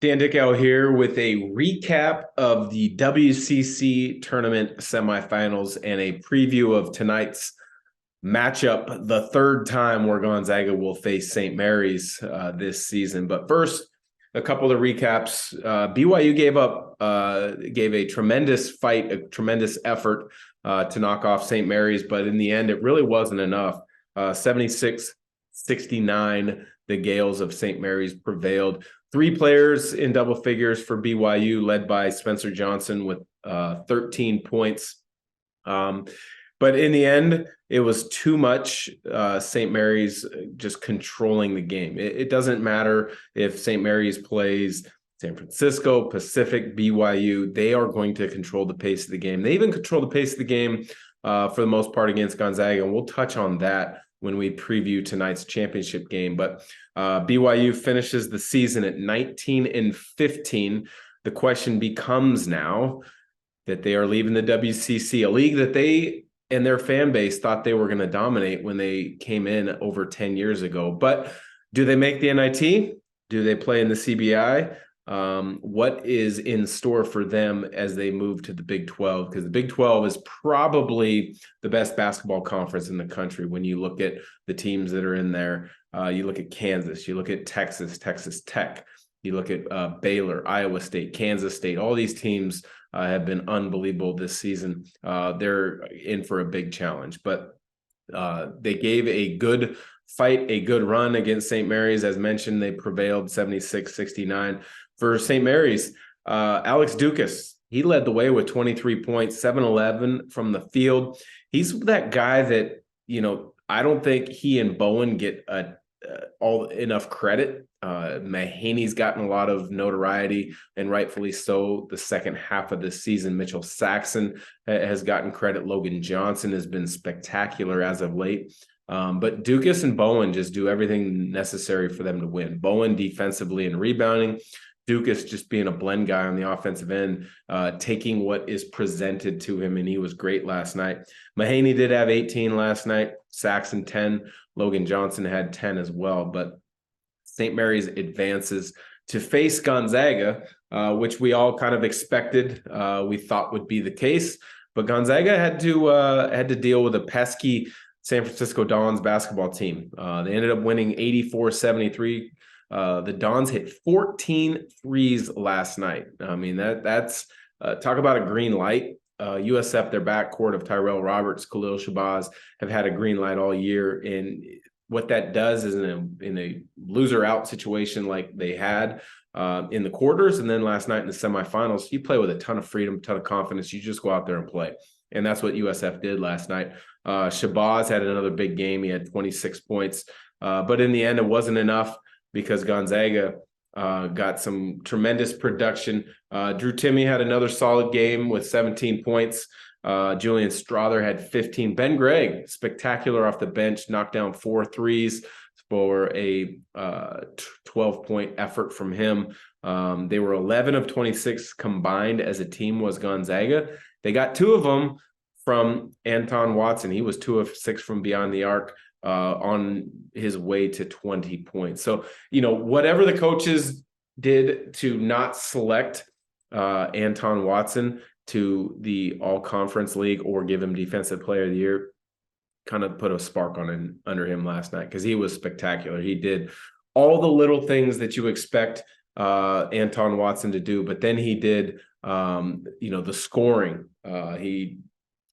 Dan Dickau here with a recap of the WCC tournament semifinals and a preview of tonight's matchup, the third time where Gonzaga will face St. Mary's this season. But first, a couple of recaps. BYU gave a tremendous fight, a tremendous effort to knock off St. Mary's, but in the end, it really wasn't enough. 76-69, the Gales of St. Mary's prevailed. Three players in double figures for BYU, led by Spencer Johnson with 13 points. But in the end, it was too much St. Mary's just controlling the game. It doesn't matter if St. Mary's plays San Francisco, Pacific, BYU. They are going to control the pace of the game. They even control the pace of the game for the most part against Gonzaga, and we'll touch on that when we preview tonight's championship game. But BYU finishes the season at 19-15. The question becomes now that they are leaving the WCC, a league that they and their fan base thought they were going to dominate when they came in over 10 years ago. But do they make the NIT? Do they play in the CBI? What is in store for them as they move to the Big 12? Because the Big 12 is probably the best basketball conference in the country when you look at the teams that are in there. You look at Kansas, you look at Texas, Texas Tech, you look at Baylor, Iowa State, Kansas State. All these teams have been unbelievable this season. They're in for a big challenge, but they gave a good fight, a good run against St. Mary's. As mentioned, they prevailed 76-69. For St. Mary's, Alex Dukas, he led the way with 23 points, 7-11 from the field. He's that guy that, I don't think he and Bowen get all enough credit. Mahaney's gotten a lot of notoriety, and rightfully so, the second half of this season. Mitchell Saxon has gotten credit. Logan Johnson has been spectacular as of late. But Dukas and Bowen just do everything necessary for them to win. Bowen defensively and rebounding. Dukas just being a blend guy on the offensive end, taking what is presented to him, and he was great last night. Mahaney did have 18 last night, Saxon 10, Logan Johnson had 10 as well. But St. Mary's advances to face Gonzaga, which we all kind of expected, we thought would be the case. But Gonzaga had to deal with a pesky San Francisco Dons basketball team. They ended up winning 84-73. The Dons hit 14 threes last night. I mean, that's talk about a green light. USF, their backcourt of Tyrell Roberts, Khalil Shabazz have had a green light all year. And what that does is in a loser out situation like they had in the quarters, and then last night in the semifinals, you play with a ton of freedom, ton of confidence. You just go out there and play. And that's what USF did last night. Shabazz had another big game. He had 26 points. But in the end, it wasn't enough because Gonzaga got some tremendous production. Drew Timme had another solid game with 17 points. Julian Strother had 15. Ben Gregg, spectacular off the bench, knocked down 4 threes for a 12-point effort from him. They were 11 of 26 combined as a team was Gonzaga. They got 2 of them from Anton Watson. He was 2 of 6 from beyond the arc on his way to 20 points. So, whatever the coaches did to not select Anton Watson to the all-conference league or give him defensive player of the year, kind of put a spark under him last night because he was spectacular. He did all the little things that you expect Anton Watson to do, but then he did, the scoring. He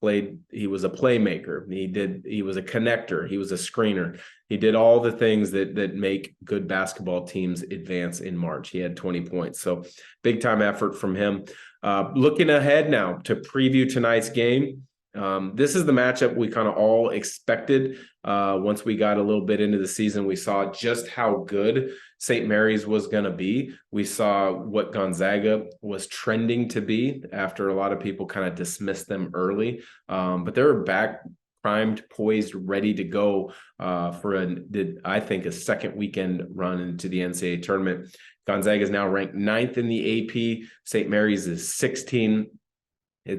was a playmaker. He was a connector. He was a screener. He did all the things that make good basketball teams advance in March. He had 20 points. So big time effort from him. Looking ahead now to preview tonight's game. This is the matchup we kind of all expected. Once we got a little bit into the season, we saw just how good St. Mary's was going to be. We saw what Gonzaga was trending to be after a lot of people kind of dismissed them early. But they're back, primed, poised, ready to go for I think a second weekend run into the NCAA tournament. Gonzaga is now ranked 9th in the AP. St. Mary's is 16.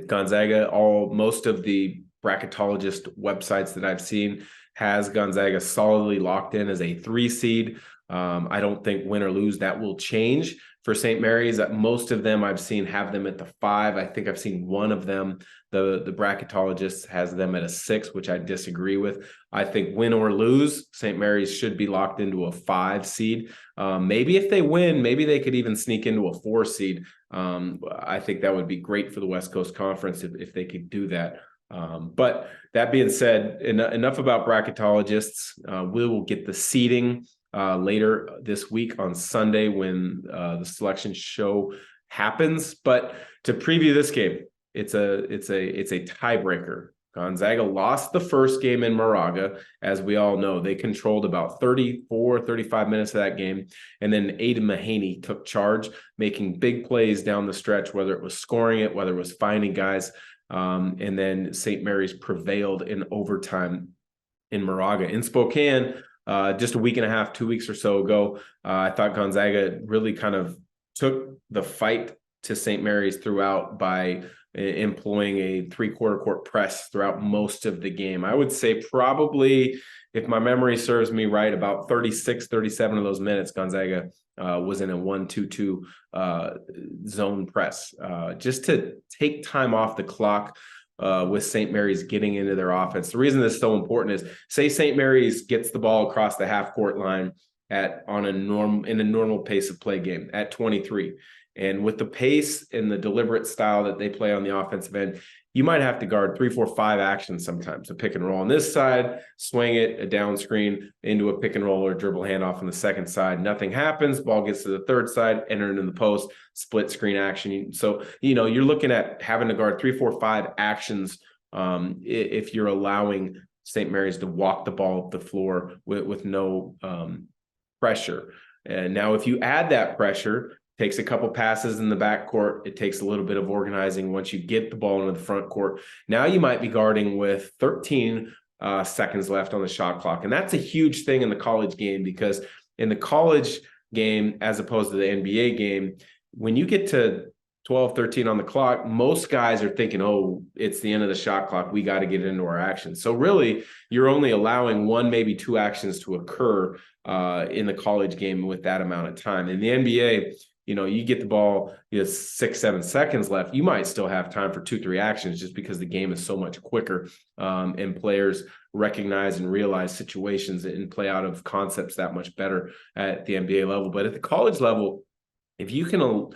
Gonzaga, most of the bracketologist websites that I've seen has Gonzaga solidly locked in as a 3 seed. I don't think win or lose that will change for St. Mary's. Most of them I've seen have them at the 5. I think I've seen one of them, the bracketologist, has them at a 6, which I disagree with. I think win or lose, St. Mary's should be locked into a 5 seed. Maybe if they win, maybe they could even sneak into a 4 seed. I think that would be great for the West Coast Conference if they could do that. But that being said, enough about bracketologists. We will get the seeding later this week on Sunday when the selection show happens. But to preview this game, it's a tiebreaker. Gonzaga lost the first game in Moraga. As we all know, they controlled about 35 minutes of that game. And then Aiden Mahaney took charge, making big plays down the stretch, whether it was scoring it, whether it was finding guys. And then St. Mary's prevailed in overtime in Moraga. In Spokane, just a week and a half, 2 weeks or so ago, I thought Gonzaga really kind of took the fight to St. Mary's throughout by employing a 3/4 court press throughout most of the game. I would say probably, if my memory serves me right, about 36, 37 of those minutes, Gonzaga was in a 1-2-2 zone press, just to take time off the clock with St. Mary's getting into their offense. The reason this is so important is, say St. Mary's gets the ball across the half court line in a normal pace of play game at 23. And with the pace and the deliberate style that they play on the offensive end, you might have to guard 3, 4, 5 actions sometimes. A pick and roll on this side, swing it, a down screen into a pick and roll or dribble handoff on the second side. Nothing happens. Ball gets to the third side, enter it in the post, split screen action. So, you're looking at having to guard 3, 4, 5 actions if you're allowing St. Mary's to walk the ball up the floor with no pressure. And now if you add that pressure, takes a couple passes in the backcourt. It takes a little bit of organizing once you get the ball into the front court. Now you might be guarding with 13 seconds left on the shot clock. And that's a huge thing in the college game, because in the college game, as opposed to the NBA game, when you get to 12, 13 on the clock, most guys are thinking, oh, it's the end of the shot clock. We got to get into our action. So really, you're only allowing 1, maybe 2 actions to occur in the college game with that amount of time. In the NBA, you get the ball, 6, 7 seconds left. You might still have time for 2, 3 actions, just because the game is so much quicker, and players recognize and realize situations and play out of concepts that much better at the NBA level. But at the college level, if you can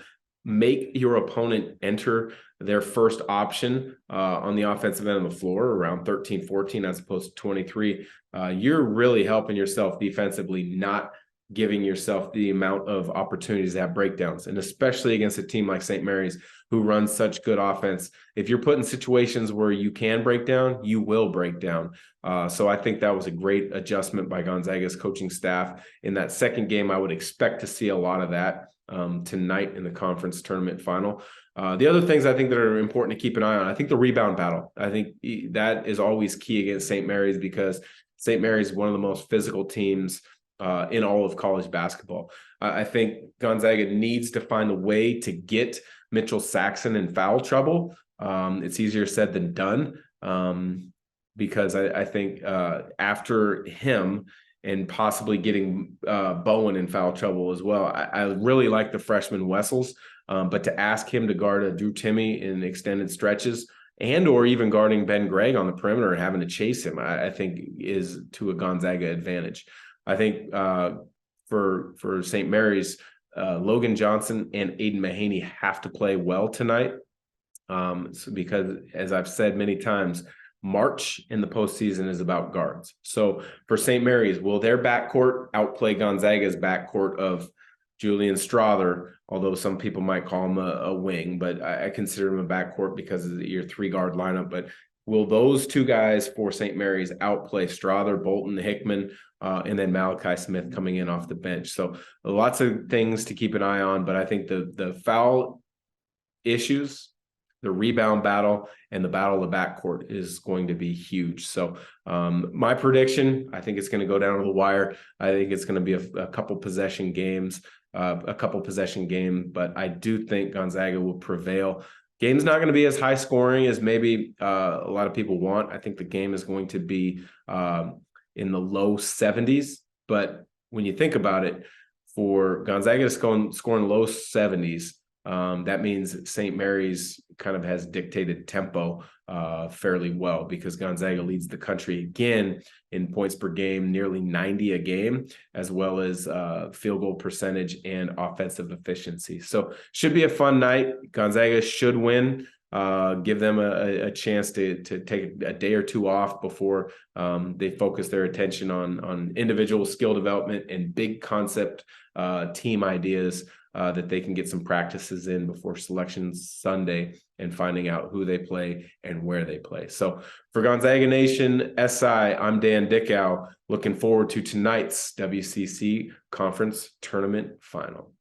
make your opponent enter their first option on the offensive end of the floor around 13, 14, as opposed to 23, you're really helping yourself defensively, not giving yourself the amount of opportunities to have breakdowns. And especially against a team like St. Mary's, who runs such good offense, if you're put in situations where you can break down, you will break down. So I think that was a great adjustment by Gonzaga's coaching staff. In that second game, I would expect to see a lot of that tonight in the conference tournament final. The other things I think that are important to keep an eye on, I think the rebound battle. I think that is always key against St. Mary's, because St. Mary's is one of the most physical teams in all of college basketball. I think Gonzaga needs to find a way to get Mitchell Saxon in foul trouble. It's easier said than done, because I think after him and possibly getting Bowen in foul trouble as well, I really like the freshman Wessels, but to ask him to guard a Drew Timme in extended stretches, and or even guarding Ben Gregg on the perimeter and having to chase him, I think is to a Gonzaga advantage. I think for St. Mary's, Logan Johnson and Aiden Mahaney have to play well tonight, because, as I've said many times, March in the postseason is about guards. So for St. Mary's, will their backcourt outplay Gonzaga's backcourt of Julian Strother, although some people might call him a wing, but I consider him a backcourt because of your 3-guard lineup. But will those 2 guys for St. Mary's outplay Strother, Bolton, Hickman, and then Malachi Smith coming in off the bench? So lots of things to keep an eye on, but I think the foul issues, the rebound battle, and the battle of the backcourt is going to be huge. So my prediction, I think it's going to go down to the wire. I think it's going to be a couple possession game, but I do think Gonzaga will prevail. Game's not going to be as high scoring as maybe a lot of people want. I think the game is going to be in the low 70s, but when you think about it, for Gonzaga to scoring low 70s, that means St. Mary's kind of has dictated tempo fairly well, because Gonzaga leads the country again in points per game, nearly 90 a game, as well as field goal percentage and offensive efficiency. So should be a fun night. Gonzaga should win. Give them a chance to take a day or two off before they focus their attention on individual skill development and big concept team ideas that they can get some practices in before Selection Sunday and finding out who they play and where they play. So for Gonzaga Nation SI, I'm Dan Dickau, looking forward to tonight's WCC Conference Tournament Final.